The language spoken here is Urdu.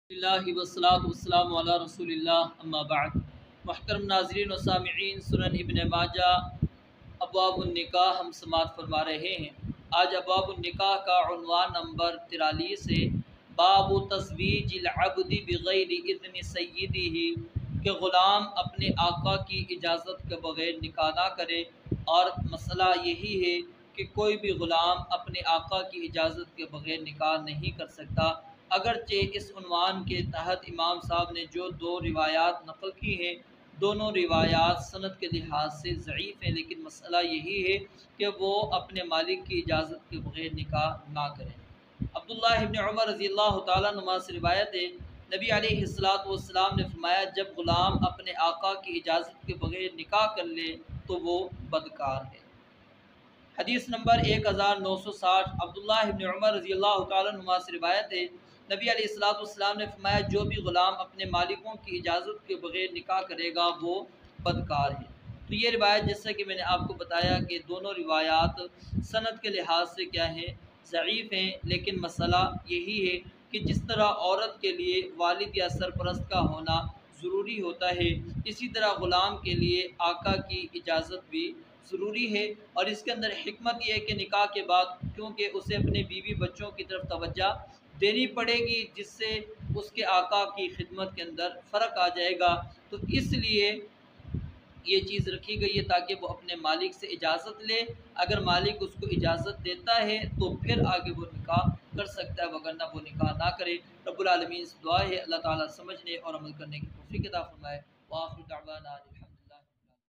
اللہ وسلام وسلام علی رسول اللہ اما بعد۔ محترم ناظرین و سامعین، سنن ابن ماجہ ابواب النکاح ہم سماعت فرما رہے ہیں۔ آج ابواب النکاح کا عنوان نمبر 43 ہے، باب تزویج العبد بغیر اذن سیدہ، کہ غلام اپنے آقا کی اجازت کے بغیر نکاح نہ کرے۔ اور مسئلہ یہی ہے کہ کوئی بھی غلام اپنے آقا کی اجازت کے بغیر نکاح نہیں کر سکتا۔ اگرچہ اس عنوان کے تحت امام صاحب نے جو دو روایات نقل کی ہیں، دونوں روایات سند کے لحاظ سے ضعیف ہیں، لیکن مسئلہ یہی ہے کہ وہ اپنے مالک کی اجازت کے بغیر نکاح نہ کریں۔ عبداللہ ابن عمر رضی اللہ تعالیٰ عنہ سے روایت ہے، نبی علیہ السلام نے فرمایا، جب غلام اپنے آقا کی اجازت کے بغیر نکاح کر لے تو وہ بدکار ہے۔ حدیث نمبر 1960، عبداللہ ابن عمر رضی اللہ تعالیٰ عنہ سے روایت ہے، نبی علیہ السلام نے فرمایا، جو بھی غلام اپنے مالکوں کی اجازت کے بغیر نکاح کرے گا وہ بدکار ہے۔ تو یہ روایت، جیسا کہ میں نے آپ کو بتایا کہ دونوں روایات سند کے لحاظ سے کیا ہیں، ضعیف ہیں، لیکن مسئلہ یہی ہے کہ جس طرح عورت کے لیے والد یا سرپرست کا ہونا ضروری ہوتا ہے، اسی طرح غلام کے لیے آقا کی اجازت بھی ضروری ہے۔ اور اس کے اندر حکمت یہ ہے کہ نکاح کے بعد کیونکہ اسے اپنے بیوی بچوں کی طرف توجہ دینی پڑے گی، جس سے اس کے آقا کی خدمت کے اندر فرق آ جائے گا، تو اس لیے یہ چیز رکھی گئی ہے تاکہ وہ اپنے مالک سے اجازت لے۔ اگر مالک اس کو اجازت دیتا ہے تو پھر آگے وہ نکاح کر سکتا ہے، وگرنہ وہ نکاح نہ کرے۔ رب العالمین سے دعا ہے اللہ تعالیٰ سمجھنے اور عمل کرنے کی توفیق عطا فرمائے۔ وآخر دعوانا